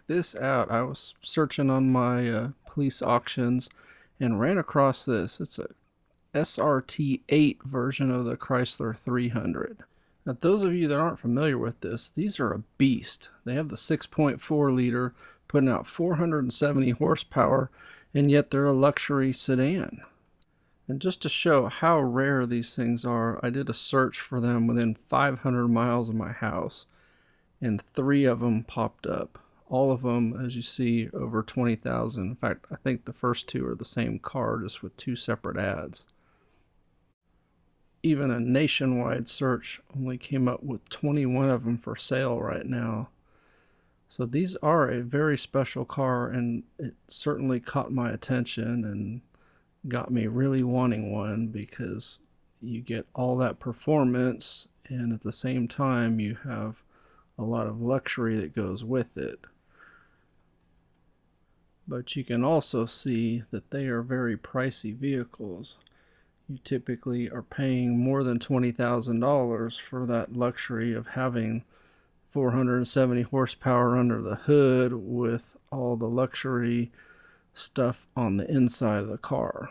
this out. I was searching on my police auctions and ran across this. It's a SRT8 version of the Chrysler 300. Now, those of you that aren't familiar with this, these are a beast. They have the 6.4 liter, putting out 470 horsepower, and yet they're a luxury sedan. And just to show how rare these things are, I did a search for them within 500 miles of my house, and 3 of them popped up. All of them, as you see, over 20,000. In fact, I think the first 2 are the same car, just with 2 separate ads. Even a nationwide search only came up with 21 of them for sale right now. So these are a very special car, and it certainly caught my attention and got me really wanting one, because you get all that performance and at the same time you have a lot of luxury that goes with it. But you can also see that they are very pricey vehicles. You typically are paying more than $20,000 for that luxury of having 470 horsepower under the hood with all the luxury stuff on the inside of the car.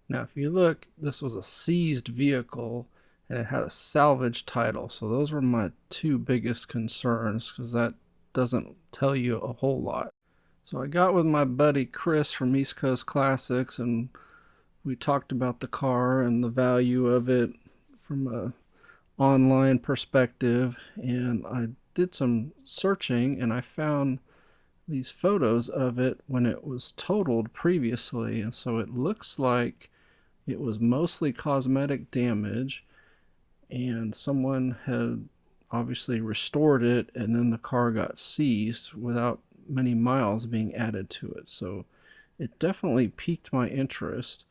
Now, if you look, this was a seized vehicle and it had a salvage title. So those were my 2 biggest concerns, because that doesn't tell you a whole lot. So I got with my buddy Chris from East Coast Classics, and we talked about the car and the value of it from a online perspective, and I did some searching and I found these photos of it when it was totaled previously, and so it looks like it was mostly cosmetic damage and someone had obviously restored it, and then the car got seized without many miles being added to it. So it definitely piqued my interest,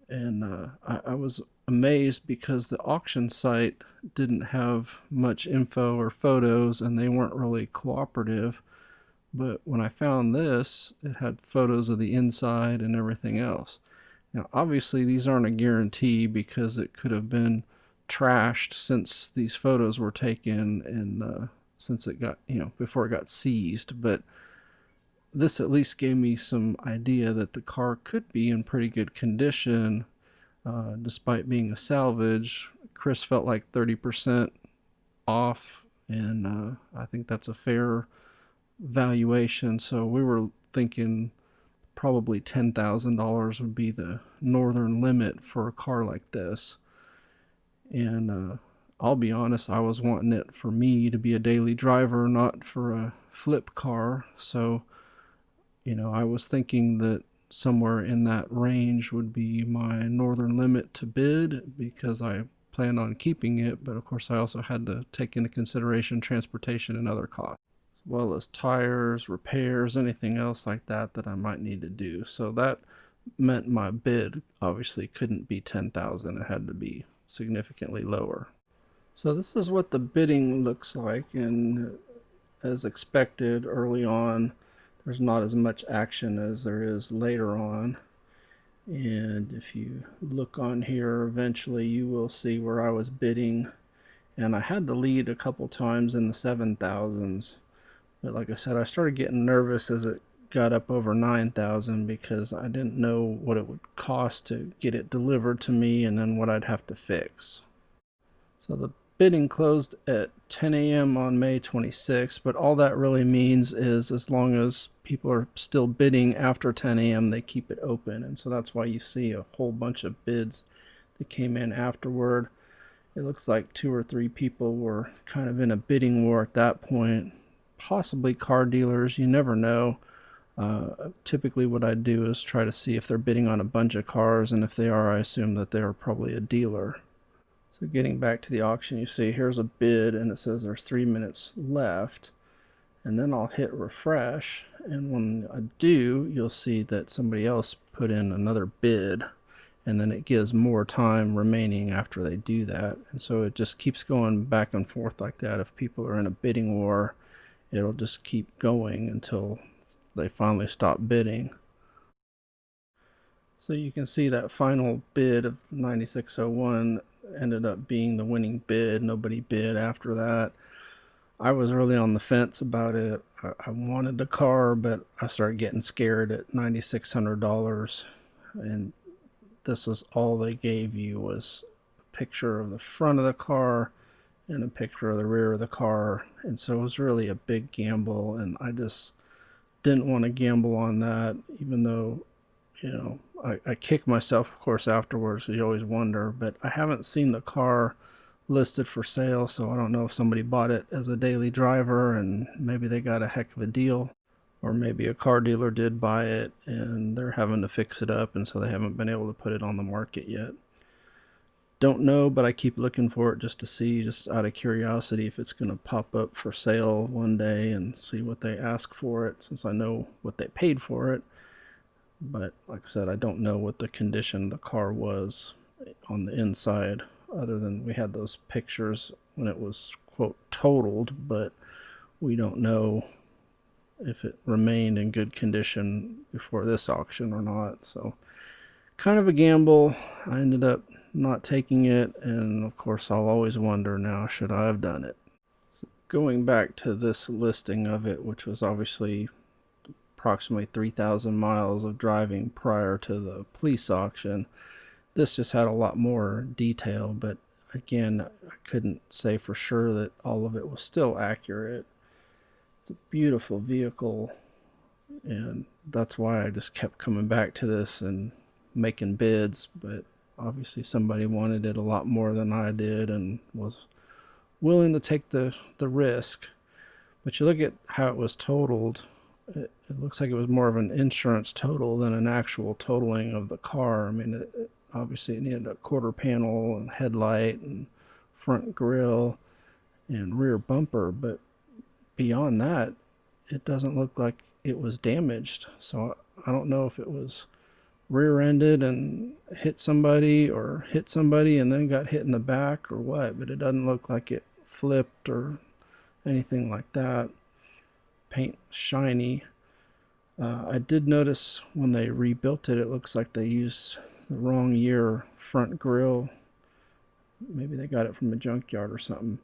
and I was amazed because the auction site didn't have much info or photos, and they weren't really cooperative. But when I found this, it had photos of the inside and everything else. Now, obviously, these aren't a guarantee, because it could have been trashed since these photos were taken and since it got, before it got seized. But this at least gave me some idea that the car could be in pretty good condition, despite being a salvage. Chris felt like 30% off, and I think that's a fair valuation. So we were thinking probably $10,000 would be the northern limit for a car like this. And I'll be honest, I was wanting it for me to be a daily driver, not for a flip car. So, I was thinking that somewhere in that range would be my northern limit to bid, because I planned on keeping it. But of course, I also had to take into consideration transportation and other costs, as well as tires, repairs, anything else like that that I might need to do. So that meant my bid obviously couldn't be $10,000. It had to be significantly lower. So this is what the bidding looks like, and as expected early on, there's not as much action as there is later on. And if you look on here, eventually you will see where I was bidding, and I had the lead a couple times in the 7,000s. But like I said, I started getting nervous as it got up over 9,000, because I didn't know what it would cost to get it delivered to me and then what I'd have to fix. So the bidding closed at 10 a.m. on May 26th, but all that really means is as long as people are still bidding after 10 a.m., they keep it open. And so that's why you see a whole bunch of bids that came in afterward. It looks like 2 or 3 people were kind of in a bidding war at that point, possibly car dealers, you never know. Typically what I do is try to see if they're bidding on a bunch of cars, and if they are, I assume that they're probably a dealer. So getting back to the auction, you see here's a bid, and it says there's 3 minutes left, and then I'll hit refresh, and when I do, you'll see that somebody else put in another bid, and then it gives more time remaining after they do that. And so it just keeps going back and forth like that. If people are in a bidding war, it'll just keep going until they finally stop bidding. So you can see that final bid of 9601 ended up being the winning bid. Nobody bid after that. I was really on the fence about it. I wanted the car, but I started getting scared at $9,600, and this is all they gave you was a picture of the front of the car and a picture of the rear of the car, and so it was really a big gamble, and I just didn't want to gamble on that, even though, I kick myself, of course, afterwards. You always wonder, but I haven't seen the car listed for sale, so I don't know if somebody bought it as a daily driver and maybe they got a heck of a deal, or maybe a car dealer did buy it and they're having to fix it up, and so they haven't been able to put it on the market yet. Don't know, but I keep looking for it just to see, just out of curiosity, if it's going to pop up for sale one day and see what they ask for it, since I know what they paid for it. But like I said, I don't know what the condition of the car was on the inside, other than we had those pictures when it was, quote, totaled, but we don't know if it remained in good condition before this auction or not. So kind of a gamble. I ended up not taking it, and of course I'll always wonder now, should I have done it? So going back to this listing of it, which was obviously approximately 3,000 miles of driving prior to the police auction, this just had a lot more detail, but again, I couldn't say for sure that all of it was still accurate. It's a beautiful vehicle, and that's why I just kept coming back to this and making bids, but obviously somebody wanted it a lot more than I did and was willing to take the risk. But you look at how it was totaled, it looks like it was more of an insurance total than an actual totaling of the car. I mean, obviously it needed a quarter panel and headlight and front grille and rear bumper, but beyond that, it doesn't look like it was damaged. So I don't know if it was rear-ended and hit somebody, or hit somebody and then got hit in the back, or what, but it doesn't look like it flipped or anything like that. Paint shiny. I did notice when they rebuilt it, it looks like they used the wrong year front grille. Maybe they got it from a junkyard or something.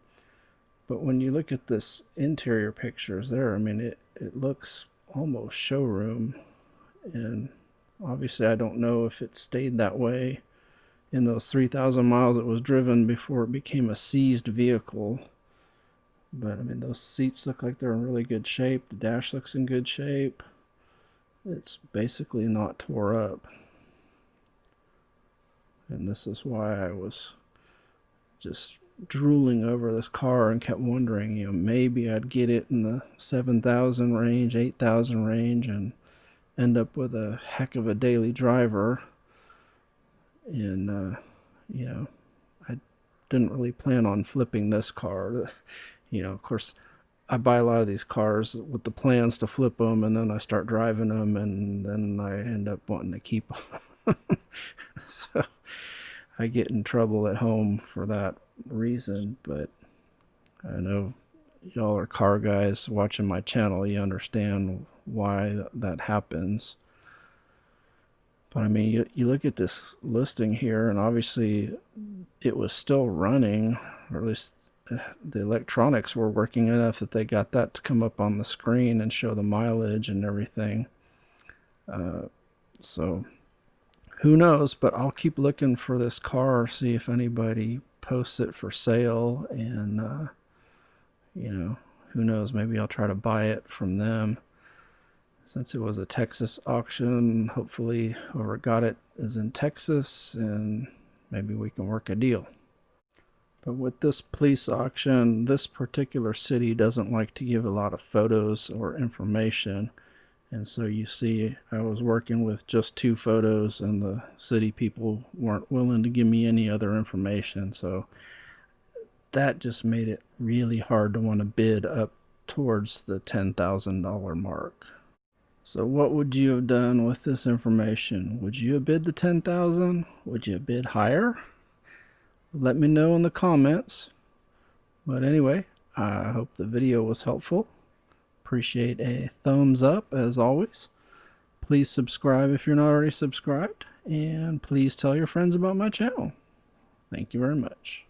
But when you look at this interior pictures there, I mean, it looks almost showroom, and obviously I don't know if it stayed that way in those 3,000 miles it was driven before it became a seized vehicle. But I mean, those seats look like they're in really good shape. The dash looks in good shape. It's basically not tore up. And this is why I was just drooling over this car and kept wondering, maybe I'd get it in the 7,000 range, 8,000 range, and end up with a heck of a daily driver. And I didn't really plan on flipping this car. Of course, I buy a lot of these cars with the plans to flip them, and then I start driving them, and then I end up wanting to keep them. So I get in trouble at home for that reason. But I know y'all are car guys watching my channel. You understand why that happens. But I mean, you look at this listing here, and obviously it was still running, or at least the electronics were working enough that they got that to come up on the screen and show the mileage and everything. So who knows, but I'll keep looking for this car, see if anybody posts it for sale, and who knows, maybe I'll try to buy it from them. Since it was a Texas auction, hopefully whoever got it is in Texas, and maybe we can work a deal. But with this police auction, this particular city doesn't like to give a lot of photos or information. And so you see, I was working with just 2 photos, and the city people weren't willing to give me any other information. So that just made it really hard to want to bid up towards the $10,000 mark. So what would you have done with this information? Would you have bid the $10,000? Would you bid higher? Let me know in the comments. But anyway, I hope the video was helpful. Appreciate a thumbs up as always. Please subscribe if you're not already subscribed, and please tell your friends about my channel. Thank you very much.